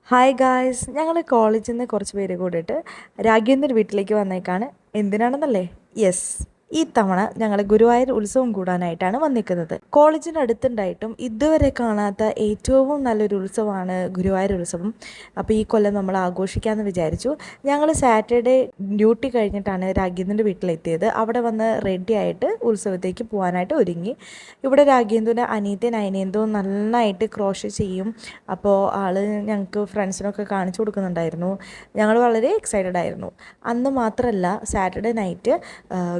Hi guys, ഞങ്ങൾ കോളേജിൽ നിന്ന് കുറച്ച് പേര് കൂടിയിട്ട് രാഘേന്ദ്രൻ്റെ വീട്ടിലേക്ക് വന്നേക്കാണ്. എന്തിനാണെന്നല്ലേ? യെസ്, ഈ തവണ ഞങ്ങൾ ഗുരുവായൂർ ഉത്സവം കൂടാനായിട്ടാണ് വന്നിരിക്കുന്നത്. കോളേജിൻ്റെ അടുത്തുണ്ടായിട്ടും ഇതുവരെ കാണാത്ത ഏറ്റവും നല്ലൊരു ഉത്സവമാണ് ഗുരുവായൂർ ഉത്സവം. അപ്പോൾ ഈ കൊല്ലം നമ്മൾ ആഘോഷിക്കാമെന്ന് വിചാരിച്ചു. ഞങ്ങൾ സാറ്റർഡേ ഡ്യൂട്ടി കഴിഞ്ഞിട്ടാണ് രാഘേന്ദ്രൻ്റെ വീട്ടിലെത്തിയത്. അവിടെ വന്ന് റെഡി ആയിട്ട് ഉത്സവത്തേക്ക് പോകാനായിട്ട് ഒരുങ്ങി. ഇവിടെ രാഘേന്ദ്രൻ്റെ അനിയത്തിയും അനിയന്തും നന്നായിട്ട് ക്രോഷ് ചെയ്യും. അപ്പോൾ ആൾ ഞങ്ങൾക്ക് ഫ്രണ്ട്സിനൊക്കെ കാണിച്ചു കൊടുക്കുന്നുണ്ടായിരുന്നു. ഞങ്ങൾ വളരെ എക്സൈറ്റഡ് ആയിരുന്നു. അന്ന് മാത്രമല്ല, സാറ്റർഡേ നൈറ്റ്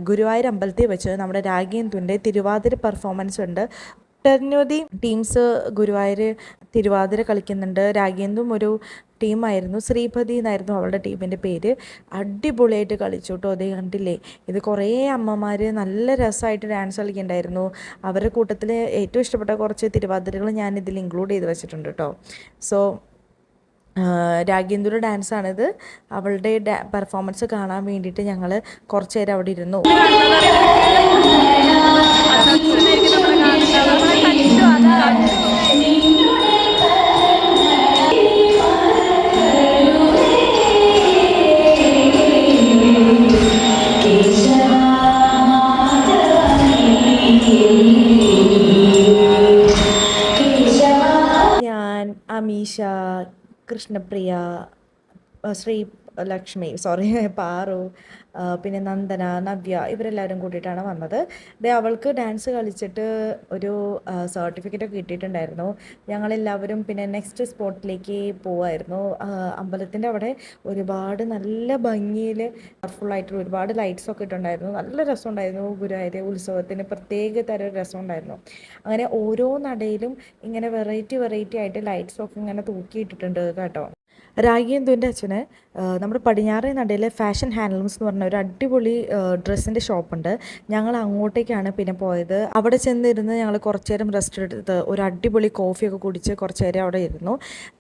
ഗുരുവായൂർ അമ്പലത്തിൽ വെച്ച് നമ്മുടെ രാഘേന്ദുവിൻ്റെ തിരുവാതിര പെർഫോമൻസ് ഉണ്ട്. ഒട്ടനവധി ടീംസ് ഗുരുവായൂർ തിരുവാതിര കളിക്കുന്നുണ്ട്. രാഘേന്ദും ഒരു ടീമായിരുന്നു, ശ്രീപതി എന്നായിരുന്നു അവളുടെ ടീമിൻ്റെ പേര്. അടിപൊളിയായിട്ട് കളിച്ചു കേട്ടോ. അതേ കണ്ടില്ലേ, ഇത് കുറേ അമ്മമാർ നല്ല രസമായിട്ട് ഡാൻസ് കളിക്കുന്നുണ്ടായിരുന്നു. അവരുടെ കൂട്ടത്തിൽ ഏറ്റവും ഇഷ്ടപ്പെട്ട കുറച്ച് തിരുവാതിരകൾ ഞാൻ ഇതിൽ ഇൻക്ലൂഡ് ചെയ്ത് വെച്ചിട്ടുണ്ട് കേട്ടോ. സോ രാഘേന്ദുരുടെ ഡാൻസാണിത്. അവളുടെ പെർഫോമൻസ് കാണാൻ വേണ്ടിയിട്ട് ഞങ്ങൾ കുറച്ച് നേരം അവിടെ ഇരുന്നു. ഞാൻ, അമീഷ, കൃഷ്ണപ്രിയ, ശ്രീ ലക്ഷ്മി, പാറു, പിന്നെ നന്ദന, നവ്യ, ഇവരെല്ലാവരും കൂട്ടിയിട്ടാണ് വന്നത്. അവൾക്ക് ഡാൻസ് കളി ഒരു സർട്ടിഫിക്കറ്റൊക്കെ കിട്ടിയിട്ടുണ്ടായിരുന്നു. ഞങ്ങളെല്ലാവരും പിന്നെ നെക്സ്റ്റ് സ്പോട്ടിലേക്ക് പോവായിരുന്നു. അമ്പലത്തിൻ്റെ അവിടെ ഒരുപാട് നല്ല ഭംഗിയിൽ കളർഫുള്ളായിട്ടുള്ള ഒരുപാട് ലൈറ്റ്സൊക്കെ ഇട്ടുണ്ടായിരുന്നു. നല്ല രസമുണ്ടായിരുന്നു. ഗുരുവായൂർ ഉത്സവത്തിന് പ്രത്യേക തരം രസമുണ്ടായിരുന്നു. അങ്ങനെ ഓരോ നടയിലും ഇങ്ങനെ വെറൈറ്റി ആയിട്ട് ലൈറ്റ്സൊക്കെ ഇങ്ങനെ തൂക്കിയിട്ടിട്ടുണ്ട് കേട്ടോ. രാഘേന്ദുവിൻ്റെ അച്ഛന് നമ്മുടെ പടിഞ്ഞാറേ നടയിലെ ഫാഷൻ ഹാൻഡ്ലൂംസ് എന്ന് പറഞ്ഞ ഒരു അടിപൊളി ഡ്രസ്സിൻ്റെ ഷോപ്പുണ്ട്. ഞങ്ങൾ അങ്ങോട്ടേക്കാണ് പിന്നെ പോയത്. അവിടെ ചെന്നിരുന്ന് ഞങ്ങൾ കുറച്ച് നേരം റെസ്റ്റ് എടുത്ത് ഒരു അടിപൊളി കോഫിയൊക്കെ കുടിച്ച് കുറച്ച് നേരം അവിടെ ഇരുന്നു.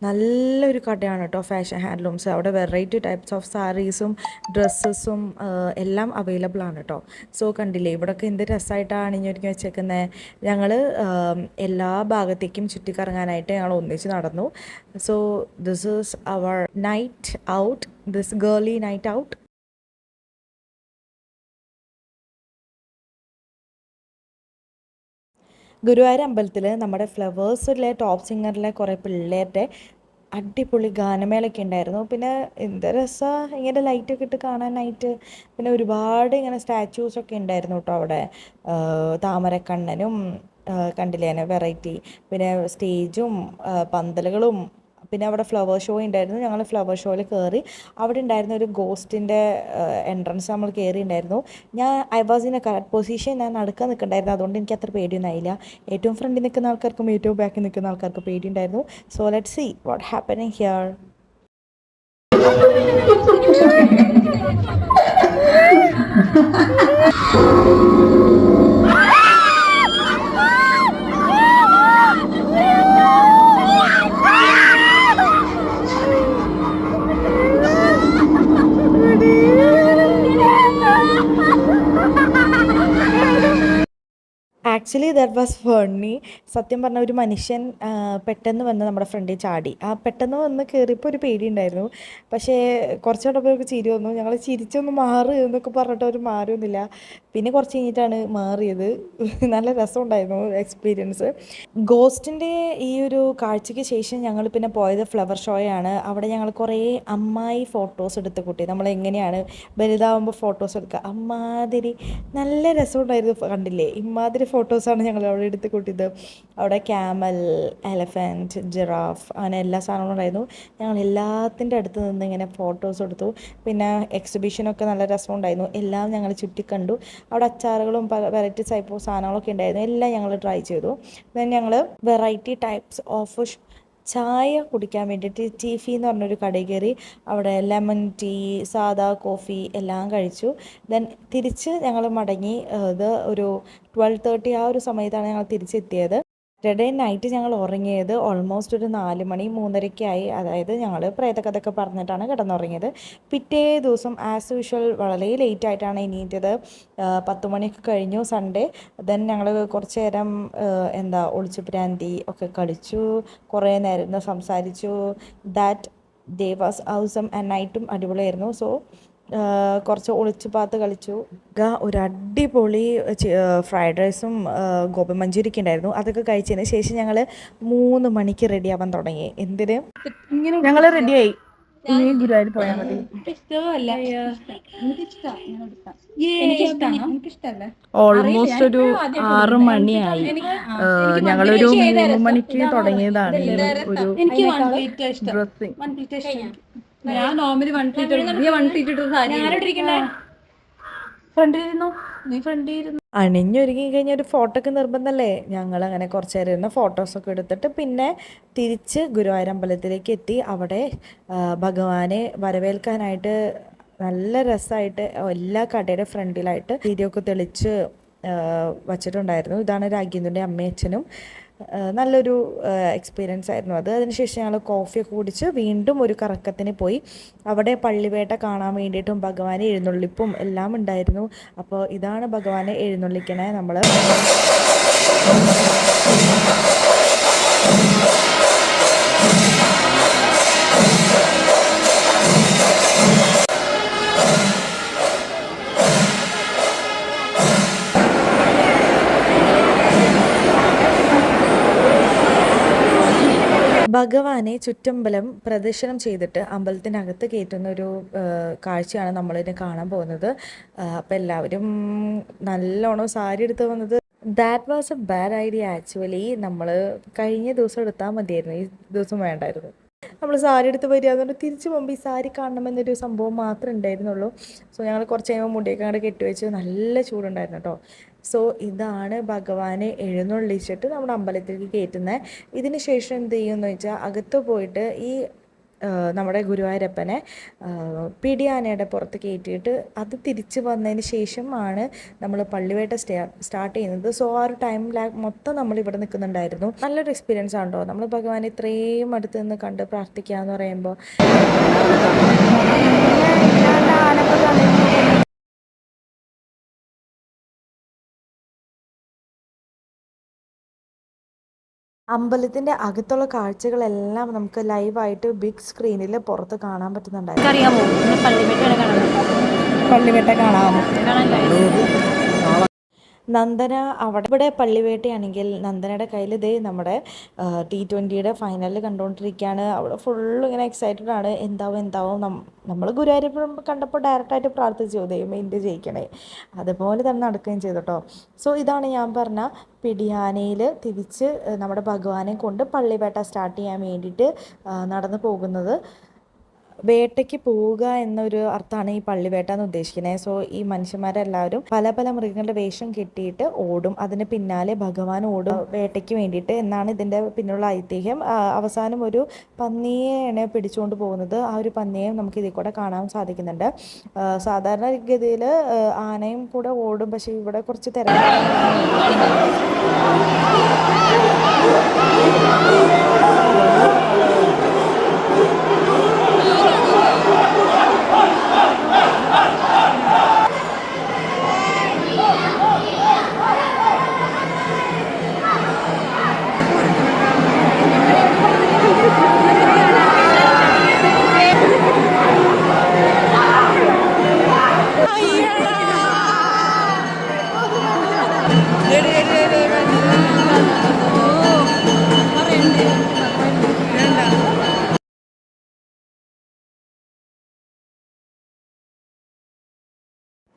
നല്ലൊരു കടയാണ് കേട്ടോ ഫാഷൻ ഹാൻഡ്ലൂംസ്. അവിടെ വെറൈറ്റി ടൈപ്സ് ഓഫ് സാരീസും ഡ്രസ്സസും എല്ലാം അവൈലബിൾ ആണ് കേട്ടോ. സോ കണ്ടില്ലേ, ഇവിടെയൊക്കെ എന്ത് രസമായിട്ടാണ് അണിഞ്ഞൊരുങ്ങി വെച്ചേക്കുന്നത്. ഞങ്ങൾ എല്ലാ ഭാഗത്തേക്കും ചുറ്റിക്കറങ്ങാനായിട്ട് ഞങ്ങൾ ഒന്നിച്ച് നടന്നു. So this is our night out, this girly night out. Guruvayur അമ്പലത്തിൽ നമ്മുടെ ഫ്ലവേഴ്സിലെ ടോപ്പ് സിംഗറിലെ കുറേ പിള്ളേരുടെ അടിപൊളി ഗാനമേളയൊക്കെ ഉണ്ടായിരുന്നു. പിന്നെ എന്ത് രസമാണ് ഇങ്ങനെ ലൈറ്റൊക്കെ ഇട്ട് കാണാനായിട്ട്. പിന്നെ ഒരുപാട് ഇങ്ങനെ സ്റ്റാച്യൂസൊക്കെ ഉണ്ടായിരുന്നു കേട്ടോ അവിടെ. താമരക്കണ്ണനും കണ്ടില്ലേ, വെറൈറ്റി. പിന്നെ സ്റ്റേജും പന്തലുകളും. പിന്നെ അവിടെ ഫ്ലവർ ഷോ ഉണ്ടായിരുന്നു. ഞങ്ങൾ ഫ്ലവർ ഷോയിൽ കയറി. അവിടെ ഉണ്ടായിരുന്ന ഒരു ഗോസ്റ്റിൻ്റെ എൻട്രൻസ് നമ്മൾ കയറിയിട്ടുണ്ടായിരുന്നു. I was in a correct position. ഞാൻ നടക്കാൻ നിൽക്കണ്ടായിരുന്നു, അതുകൊണ്ട് എനിക്ക് അത്ര പേടിയൊന്നും ആയില്ല. ഏറ്റവും ഫ്രണ്ടിൽ നിൽക്കുന്ന ആൾക്കാർക്കും ഏറ്റവും ബാക്കിൽ നിൽക്കുന്ന ആൾക്കാർക്കും പേടിയുണ്ടായിരുന്നു. So let's see what happening here. Actually that was funny. സത്യം പറഞ്ഞ ഒരു മനുഷ്യൻ പെട്ടെന്ന് വന്ന് നമ്മുടെ ഫ്രണ്ടിൽ ചാടി. പെട്ടെന്ന് വന്ന് കയറിയപ്പോൾ ഒരു പേടിയുണ്ടായിരുന്നു. പക്ഷേ കുറച്ച് കണ്ടപ്പോഴൊക്കെ ചിരി വന്നു. ഞങ്ങൾ ചിരിച്ചൊന്ന് മാറി എന്നൊക്കെ പറഞ്ഞിട്ട് അവർ മാറിയൊന്നുമില്ല. പിന്നെ കുറച്ച് കഴിഞ്ഞിട്ടാണ് മാറിയത്. നല്ല രസമുണ്ടായിരുന്നു എക്സ്പീരിയൻസ്. ഗോസ്റ്റിൻ്റെ ഈ ഒരു കാഴ്ചയ്ക്ക് ശേഷം ഞങ്ങൾ പിന്നെ പോയത് ഫ്ലവർ ഷോയാണ്. അവിടെ ഞങ്ങൾ കുറേ അമ്മായി ഫോട്ടോസ് എടുത്ത് കൂട്ടി. നമ്മളെങ്ങനെയാണ് വലുതാവുമ്പോൾ ഫോട്ടോസ് എടുക്കുക, അമ്മാതിരി നല്ല രസമുണ്ടായിരുന്നു. കണ്ടില്ലേ, ഇമ്മാതിരി ഫോട്ടോസാണ് ഞങ്ങൾ അവിടെ എടുത്ത് കൂട്ടിയത്. അവിടെ ക്യാമൽ, എലഫൻറ്റ്, ജിറാഫ്, അങ്ങനെ എല്ലാ സാധനങ്ങളും ഉണ്ടായിരുന്നു. ഞങ്ങൾ എല്ലാത്തിൻ്റെ അടുത്ത് നിന്ന് ഇങ്ങനെ ഫോട്ടോസ് എടുത്തു. പിന്നെ എക്സിബിഷനൊക്കെ നല്ല രസമുണ്ടായിരുന്നു. എല്ലാം ഞങ്ങൾ ചുറ്റിക്കണ്ടു. അവിടെ അച്ചാറുകളും വെറൈറ്റി ടൈപ്പ് ഓഫ് സാധനങ്ങളൊക്കെ ഉണ്ടായിരുന്നു. എല്ലാം ഞങ്ങൾ ട്രൈ ചെയ്തു. ദെൻ ഞങ്ങൾ വെറൈറ്റി ടൈപ്സ് ഓഫ് ചായ കുടിക്കാൻ വേണ്ടിയിട്ട് ടീഫി എന്ന് പറഞ്ഞൊരു കടയിൽ കയറി. അവിടെ ലെമൺ ടീ, സാദാ കോഫി എല്ലാം കഴിച്ചു. ദെൻ തിരിച്ച് ഞങ്ങൾ മടങ്ങി. ഇത് ഒരു 12:30 ആ ഒരു സമയത്താണ് ഞങ്ങൾ തിരിച്ചെത്തിയത്. ഡേ നൈറ്റ് ഞങ്ങൾ ഉറങ്ങിയത് ഓൾമോസ്റ്റ് ഒരു 4 മണി 3:30 അതായത് ഞങ്ങൾ പ്രേതകഥയൊക്കെ പറഞ്ഞിട്ടാണ് കിടന്നുറങ്ങിയത്. പിറ്റേ ദിവസം ആസ് യൂഷ്വൽ വളരെ ലേറ്റ് ആയിട്ടാണ് എണീറ്റത്. 10 മണിയൊക്കെ കഴിഞ്ഞു സൺഡേ. ദെൻ ഞങ്ങൾ കുറച്ച് നേരം ഒളിച്ചു പ്രാന്തി ഒക്കെ കളിച്ചു, കുറേ നേരം സംസാരിച്ചു. That day was awesome and നൈറ്റും അടിപൊളിയായിരുന്നു. സോ കുറച്ച് ഒളിച്ചു പാത്ത് കളിച്ചു. ഒരു അടിപൊളി ഫ്രൈഡ് റൈസും ഗോപി മഞ്ചൂരിയൊക്കെ ഉണ്ടായിരുന്നു. അതൊക്കെ കഴിച്ചതിന് ശേഷം ഞങ്ങൾ 3 മണിക്ക് റെഡിയാവാൻ തുടങ്ങി. എന്തിന് ഞങ്ങൾ റെഡിയായി. ഇനി ഗുരുവായൂർ പോയാൽ മതി. ഓൾമോസ്റ്റ് ഒരു 6 മണിയായി. ഞങ്ങളൊരു 3 മണിക്ക് തുടങ്ങിയതാണ് ഒരു ഡ്രസ്സിങ്. ഞാൻ നോർമലി 1 ഫീറ്റ് നീ 1 ഫീറ്റ് ഇട്ട സാരി ഫ്രണ്ടിലിരുന്നു. നീ ഫ്രണ്ടിലിരുന്നു. അണിഞ്ഞൊരുങ്ങി കഴിഞ്ഞാൽ ഒരു ഫോട്ടോ ഒക്കെ നിർബന്ധമല്ലേ. ഞങ്ങളങ്ങനെ കുറച്ച് നേരം ഇരുന്ന് ഫോട്ടോസൊക്കെ എടുത്തിട്ട് പിന്നെ തിരിച്ച് ഗുരുവായൂർ അമ്പലത്തിലേക്ക് എത്തി. അവിടെ ഭഗവാനെ വരവേൽക്കാനായിട്ട് നല്ല രസമായിട്ട് എല്ലാ കടയുടെ ഫ്രണ്ടിലായിട്ട് തിരിയൊക്കെ തെളിച്ച് വച്ചിട്ടുണ്ടായിരുന്നു. ഇതാണ് രാഗേന്ദ്രൻ്റെ അമ്മയും അച്ഛനും. നല്ലൊരു എക്സ്പീരിയൻസ് ആയിരുന്നു അത്. അതിനുശേഷം ഞങ്ങൾ കോഫിയൊക്കെ കുടിച്ച് വീണ്ടും ഒരു കറക്കത്തിന് പോയി. അവിടെ പള്ളിവേട്ട കാണാൻ വേണ്ടിയിട്ടും ഭഗവാനെ എഴുന്നള്ളിപ്പും എല്ലാം ഉണ്ടായിരുന്നു. അപ്പോൾ ഇതാണ് ഭഗവാനെ എഴുന്നള്ളിക്കണേ നമ്മൾ. ഭഗവാനെ ചുറ്റമ്പലം പ്രദക്ഷിണം ചെയ്തിട്ട് അമ്പലത്തിനകത്ത് കയറ്റുന്ന ഒരു കാഴ്ചയാണ് നമ്മളിതിനെ കാണാൻ പോകുന്നത്. അപ്പോൾ എല്ലാവരും നല്ലോണം സാരി എടുത്ത് വന്നത്. That was A bad idea actually. നമ്മൾ കഴിഞ്ഞ ദിവസം എടുത്താൽ മതിയായിരുന്നു, ഈ ദിവസം വേണ്ടായിരുന്നു. നമ്മൾ സാരി എടുത്ത് വരിക എന്നുകൊണ്ട് തിരിച്ച് പോകുമ്പോൾ ഈ സാരി കാണണമെന്നൊരു സംഭവം മാത്രമേ ഉണ്ടായിരുന്നുള്ളൂ. സോ ഞങ്ങൾ കുറച്ച് കഴിയുമ്പോൾ മുടിയൊക്കെ അങ്ങോട്ട് കെട്ടിവെച്ച് നല്ല ചൂടുണ്ടായിരുന്നു കേട്ടോ. സോ ഇതാണ് ഭഗവാനെ എഴുന്നള്ളിച്ചിട്ട് നമ്മുടെ അമ്പലത്തിലേക്ക് കയറ്റുന്നത്. ഇതിന് ശേഷം എന്ത് ചെയ്യുമെന്ന് വെച്ചാൽ അകത്ത് പോയിട്ട് ഈ നമ്മുടെ ഗുരുവായൂരപ്പനെ പിടിയാനയുടെ പുറത്ത് കയറ്റിയിട്ട് അത് തിരിച്ച് വന്നതിന് ശേഷമാണ് നമ്മൾ പള്ളിവേട്ട സ്റ്റാർട്ട് ചെയ്യുന്നത്. സോ ആ ഒരു ടൈം ലാഗ് മൊത്തം നമ്മൾ ഇവിടെ നിൽക്കുന്നുണ്ടായിരുന്നു. നല്ലൊരു എക്സ്പീരിയൻസ് ആണല്ലോ. നമ്മൾ ഭഗവാനെ ഇത്രയും അടുത്ത് നിന്ന് കണ്ട് പ്രാർത്ഥിക്കുക എന്ന് പറയുമ്പോൾ. അമ്പലത്തിൻ്റെ അകത്തുള്ള കാഴ്ചകളെല്ലാം നമുക്ക് ലൈവായിട്ട് ബിഗ് സ്ക്രീനിൽ പുറത്ത് കാണാൻ പറ്റുന്നുണ്ടായിരുന്നു. അറിയാമോ പള്ളിവേട്ട കാണാം. നന്ദന ഇവിടെ പള്ളിവേട്ടയാണെങ്കിൽ നന്ദനയുടെ കയ്യിൽ ഇതേ നമ്മുടെ T20 ഫൈനലിൽ കണ്ടുകൊണ്ടിരിക്കുകയാണ്. അവിടെ ഫുള്ള് ഇങ്ങനെ എക്സൈറ്റഡ് ആണ്. എന്താവും നമ്മൾ ഗുരുവായൂർ കണ്ടപ്പോൾ ഡയറക്റ്റായിട്ട് പ്രാർത്ഥിച്ചു, ദൈവമേ ഇന്ത്യ ജയിക്കണേ. അതുപോലെ തന്നെ നടക്കുകയും ചെയ്തു കേട്ടോ. സോ ഇതാണ് ഞാൻ പറഞ്ഞ പിടിയാനയിൽ തിരിച്ച് നമ്മുടെ ഭഗവാനെ കൊണ്ട് പള്ളിവേട്ട സ്റ്റാർട്ട് ചെയ്യാൻ വേണ്ടിയിട്ട് നടന്നു പോകുന്നത്. വേട്ടയ്ക്ക് പോവുക എന്നൊരു അർത്ഥമാണ് ഈ പള്ളിവേട്ട എന്ന് ഉദ്ദേശിക്കുന്നത്. സോ ഈ മനുഷ്യന്മാരെല്ലാവരും പല പല മൃഗങ്ങളുടെ വേഷം കെട്ടിയിട്ട് ഓടും. അതിന് പിന്നാലെ ഭഗവാൻ ഓടും വേട്ടയ്ക്ക് വേണ്ടിയിട്ട് എന്നാണ് ഇതിൻ്റെ പിന്നുള്ള ഐതിഹ്യം. അവസാനം ഒരു പന്നിയെയാണ് പിടിച്ചുകൊണ്ട് പോകുന്നത്. ആ ഒരു പന്നിയെ നമുക്ക് ഇതിൽ കൂടെ കാണാൻ സാധിക്കുന്നുണ്ട്. സാധാരണ ഗതിയിൽ ആനയും കൂടെ ഓടും, പക്ഷേ ഇവിടെ കുറച്ച് തിരക്കാണ്.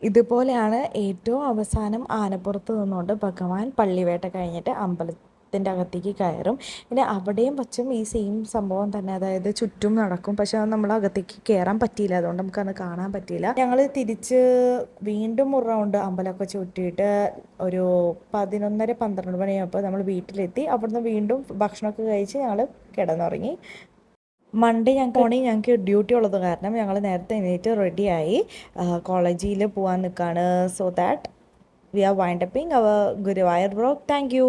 ഇതുപോലെയാണ് ഏറ്റവും അവസാനം ആനപ്പുറത്ത് നിന്നുകൊണ്ട് ഭഗവാൻ പള്ളിവേട്ട കഴിഞ്ഞിട്ട് അമ്പലത്തിൻ്റെ അകത്തേക്ക് കയറും. പിന്നെ അവിടെയും വച്ചും ഈ സെയിം സംഭവം തന്നെ, അതായത് ചുറ്റും നടക്കും. പക്ഷെ അത് നമ്മൾ അകത്തേക്ക് കയറാൻ പറ്റിയില്ല, അതുകൊണ്ട് നമുക്കത് കാണാൻ പറ്റിയില്ല. ഞങ്ങൾ തിരിച്ച് വീണ്ടും ഒരു റൗണ്ട് അമ്പലമൊക്കെ ചുറ്റിയിട്ട് ഒരു 11:30-12 മണിയായപ്പോൾ നമ്മൾ വീട്ടിലെത്തി. അവിടുന്ന് വീണ്ടും ഭക്ഷണമൊക്കെ കഴിച്ച് ഞങ്ങൾ കിടന്നുറങ്ങി. മൺഡേ ഞങ്ങൾക്ക് ഡ്യൂട്ടി ഉള്ളത് കാരണം ഞങ്ങൾ നേരത്തെ എണീറ്റ് റെഡിയായി കോളേജിൽ പോകാൻ നിൽക്കുകയാണ്. സോ ദാറ്റ് വി ആർ വൈൻഡപ്പിങ് our Guruvayur vlog. Thank U.